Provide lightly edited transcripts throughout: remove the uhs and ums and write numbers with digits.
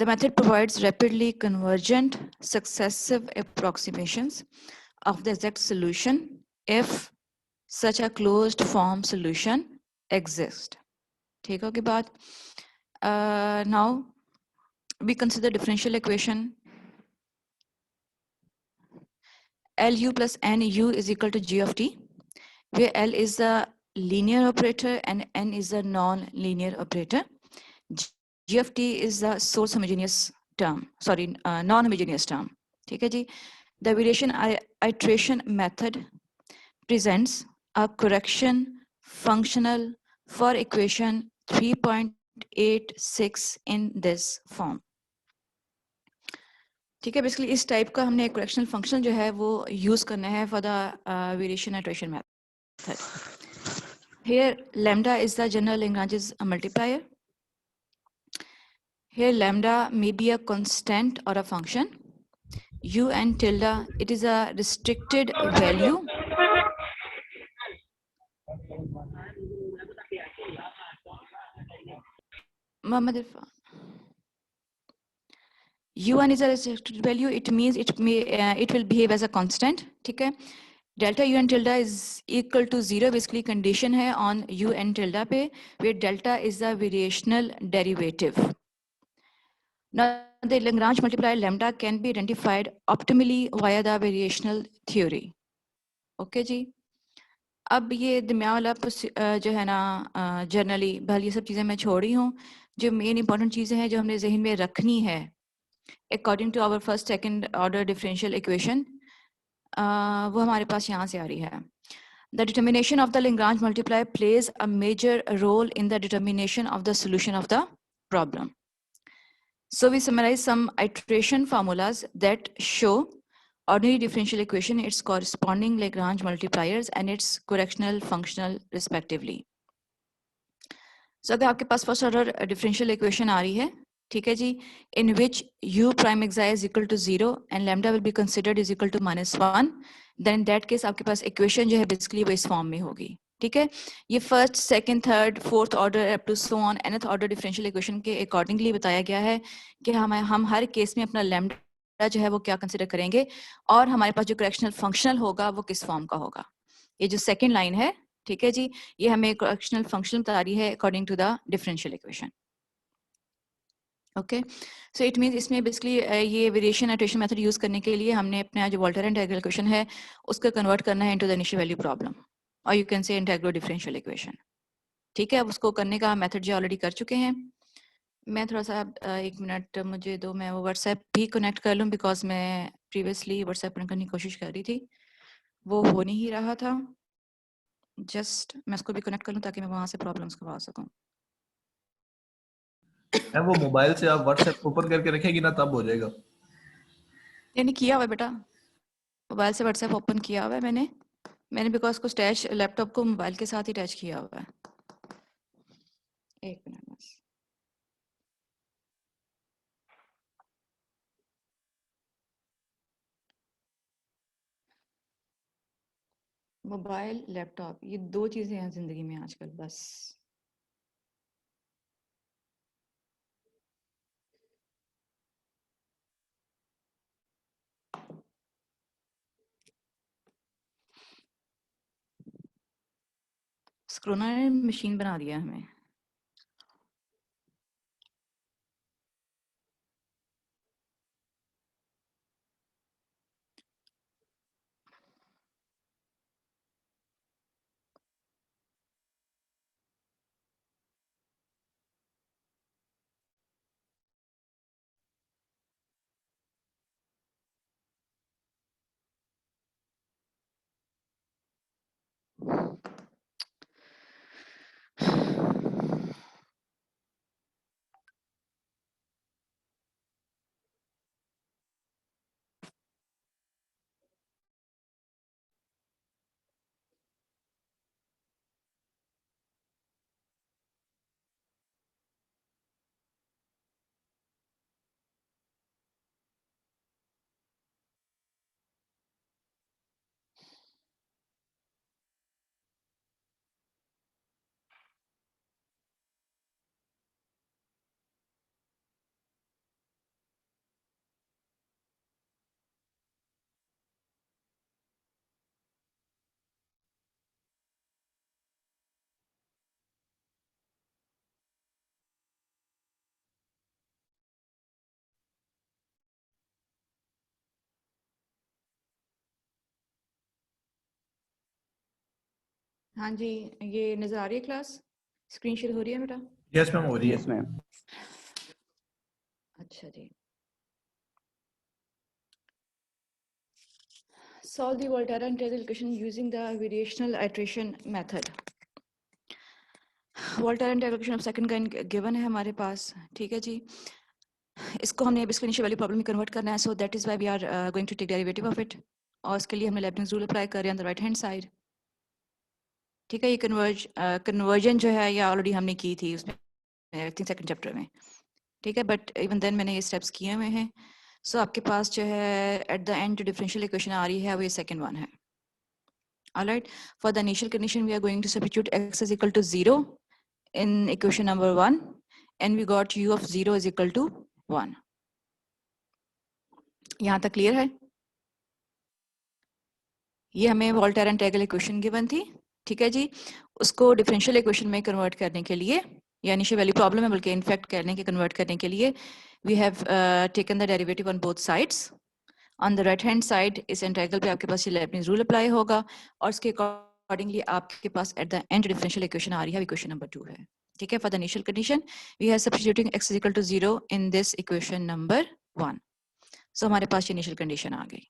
The method provides rapidly convergent successive approximations of the exact solution if such a closed form solution exists. ठीक है बात? Now we consider differential equation Lu plus Nu is equal to G of t, where L is the linear operator and N is the non-linear operator. G of t is the source homogeneous term, sorry, non-homogeneous term. ठीक है जी? The variation iteration method presents a correction functional for equation 3.86 in this form. ठीक है, basically इस type का हमने एक correctional function जो है वो यूज करना है for the variation iteration method. Here lambda is the general Lagrange's multiplier. Here lambda may be a constant or a function. U and tilde, it is a restricted value. Muhammad Irfan. U1 is a restricted value. It means it will behave as a constant. ठीक है? Delta U and tilde is equal to 0. Basically condition है on U and tilde पे, where delta is the variational derivative. Now the Lagrange multiplier lambda can be identified optimally via the variational theory. Okay जी? अब ये दरमियान वाला जो है ना generally बहल ये सब चीज़ें मैं छोड़ रही हूँ. जो मेन इंपॉर्टेंट चीज़ें हैं जो हमने जहन में रखनी है according to our first second order differential equation, वो हमारे पास यहाँ से आ रही है. The determination of the Lagrange multiplier plays a major role in the determination of the solution of the problem. So we summarize some iteration formulas that show ordinary differential equation, its corresponding Lagrange multipliers and its correctional functional respectively. So अगर आपके पास first order differential equation आ रही है, ठीक है जी, in which u prime xi is equal to 0 and lambda will be considered is equal to -1, then in that case आपके पास equation जो है basically वो इस form में होगी. ठीक है, ये first, second, third, fourth order up to so on nth order differential equation के accordingly बताया गया है कि हम हर केस में अपना lambda जो है वो क्या consider करेंगे और हमारे पास जो correctional functional होगा वो किस form का होगा. ये जो second line है, ठीक है जी, ये हमें correctional functional बता रही है according to the differential equation. Okay, so it means इसमें बेसिकली ये वेरिएशन इटरेशन मेथड यूज करने के लिए हमने अपना जो वोल्टर इंटीग्रल इक्वेशन है उसको कन्वर्ट करना है into the initial value problem, और you can say integral differential equation. ठीक है, अब उसको करने का मेथड जो ऑलरेडी कर चुके हैं. मैं थोड़ा सा एक मिनट मुझे दो, मैं वो व्हाट्सएप भी कनेक्ट कर लूँ बिकॉज मैं प्रीवियसली व्हाट्सएप कनेक्ट करने की कोशिश कर रही थी, वो हो नहीं ही रहा था. जस्ट मैं उसको भी कनेक्ट कर लूँ ताकि मैं वहाँ से प्रॉब्लम्स करवा सकूँ. वो मोबाइल से आप व्हाट्सएप ओपन करके रखेगी ना तब हो जाएगा. नहीं किया हुआ है बेटा, मोबाइल से व्हाट्सएप ओपन किया हुआ है मैंने बिकॉज को अटैच लैपटॉप को मोबाइल के साथ ही अटैच किया हुआ है. एक मिनट बस. मोबाइल लैपटॉप ये दो चीजें हैं जिंदगी में आजकल बस. कोरोना ने मशीन बना दिया हमें. हाँ जी, ये नजर आ रही है क्लास? स्क्रीन शेयर हो रही है बेटा? यस मैम हो रही है। Yes ma'am. अच्छा जी। Solve the Volterra integral equation using the variational iteration method. Volterra integral equation of second kind given है हमारे पास, ठीक है जी। इसको हमने exponential value problem में convert करना है, so that is why we are going to take derivative of it. और इसके लिए हमने Leibniz rule apply कर रहे हैं on the right hand side. ठीक है, ये conversion जो है ये already हमने की थी उसमें, I think second chapter में, ठीक है, but even then मैंने ये steps किए हुए हैं। So आपके पास जो है at the end जो differential equation आ रही है वो ये second one है। All right, for the initial condition we are going to substitute x is equal to 0 in equation number 1 and we got u of 0 is equal to 1. यहाँ तक clear है? ये हमें वोल्टेरा इंटीग्रल इक्वेशन गिवन थी, ठीक है जी। उसको differential equation में कन्वर्ट करने के लिए, या इनिशियल वैल्यू प्रॉब्लम है बल्कि इनफैक्ट करने के कन्वर्ट करने के लिए we have taken the derivative on both sides. On the right hand side इस इंटीग्रल पे आपके पास ये लेबनिज रूल अप्लाई होगा और उसके अकॉर्डिंगली आपके पास at the end differential equation आ रही है, इक्वेशन नंबर 2 है, ठीक है। For the initial condition we are substituting x is equal to 0 in this equation number 1। So हमारे पास ये इनिशियल कंडीशन आ गई।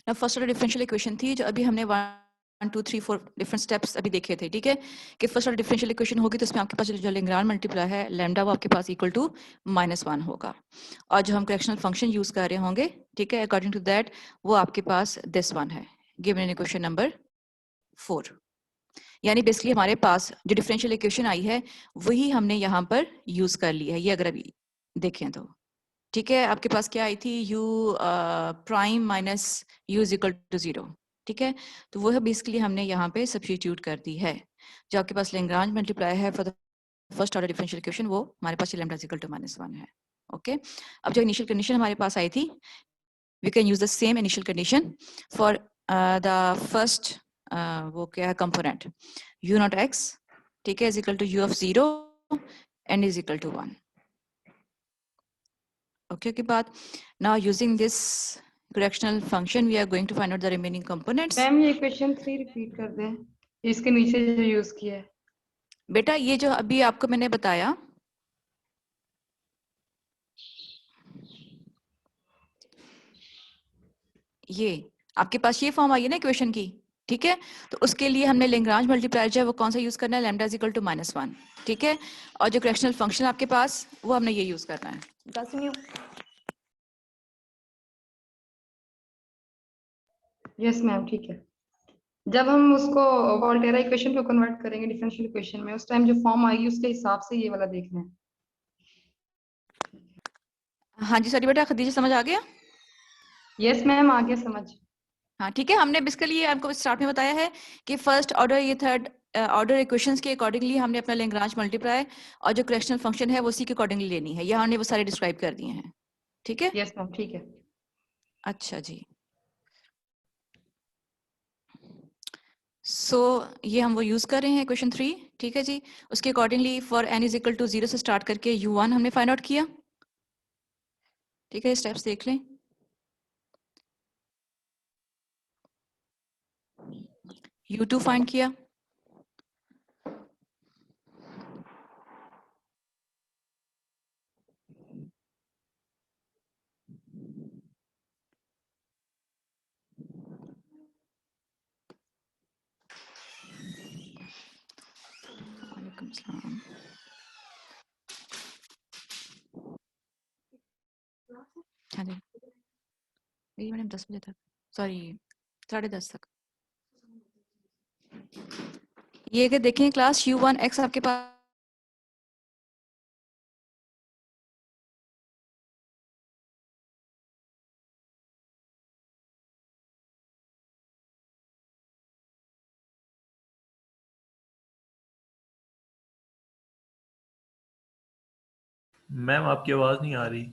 ना फर्स्ट ऑर्डर डिफरेंशियल इक्वेशन थी जो अभी हमने 1 2 3 4 डिफरेंट स्टेप्स अभी देखे थे, ठीक है, कि फर्स्ट ऑर्डर डिफरेंशियल इक्वेशन होगी तो उसमें आपके पास जो लैग्रांज मल्टीप्लाई है लैम्डा वो आपके पास इक्वल टू -1 होगा और जो हम करेक्शनल फंक्शन यूज कर रहे होंगे, ठीक है, अकॉर्डिंग टू दैट वो आपके पास दिस वन है गिवन इन इक्वेशन नंबर 4। यानी बेसिकली हमारे पास जो डिफरेंशियल इक्वेशन आई है वही हमने यहाँ पर यूज कर ली है। ये अगर अभी देखें तो ठीक है, आपके पास क्या आई थी u prime minus u is equal to 0, ठीक है, तो वो बेसिकली हमने यहाँ पे सब्स्टिट्यूट कर दी है। जो आपके पास लैग्रांज मल्टीप्लाई है for the first order differential equation वो हमारे पास लैम्डा इज इक्वल टू -1 है। ओके, अब जो इनिशियल कंडीशन हमारे पास आई थी we can use the same initial condition for the first वो क्या है कंपोनेंट u नॉट x, ठीक है, is equal to u of 0 and is equal to 1। Okay, के बाद now using this correctional function we are going to find out the remaining components. Ma'am ये question 3 repeat कर दें, इसके नीचे जो यूज किया है। बेटा ये जो अभी आपको मैंने बताया ये आपके पास ये फॉर्म आई है ना इक्वेशन की, ठीक है, तो उसके लिए हमने लैग्रांज मल्टीप्लायर जो है वो कौन सा यूज करना है, लैम्डा इज इक्वल टू -1, ठीक है, और जो करेक्शनल फंक्शन आपके पास वो हमने ये यूज करना है। यस मैम, ठीक है। जब हम उसको वोल्टेरा इक्वेशन को कन्वर्ट करेंगे डिफरेंशियल इक्वेशन में, उस टाइम जो फॉर्म आएगी उसके हिसाब से ये वाला देखना है। हाँ जी सॉरी बेटा, खदीजा समझ आ गया? यस मैम, आ गया समझ। हाँ ठीक है, हमने बेसिकली ये आपको स्टार्ट में बताया है कि फर्स्ट ऑर्डर ये थर्ड ऑर्डर इक्वेशंस के अकॉर्डिंगली हमने अपना लैग्रांज मल्टीप्लाई और जो करेक्शनल फंक्शन है वो उसी के अकॉर्डिंगली लेनी है। यहाँ हमने वो सारे डिस्क्राइब कर दिए हैं, ठीक है। यस मैम, ठीक है। अच्छा जी, सो ये हम वो यूज कर रहे हैं क्वेश्चन 3, ठीक है जी। उसके accordingly for n is equal to 0 से स्टार्ट करके u1 हमने फाइंड आउट किया, ठीक है, स्टेप्स देख लें। u2 फाइंड किया, वालेकुम सलाम। हाँ जी मेरी मैडम 10 बजे तक, सॉरी 10:30 तक। ये अगर देखें क्लास u1 x आपके पास मैम आपकी आवाज नहीं आ रही।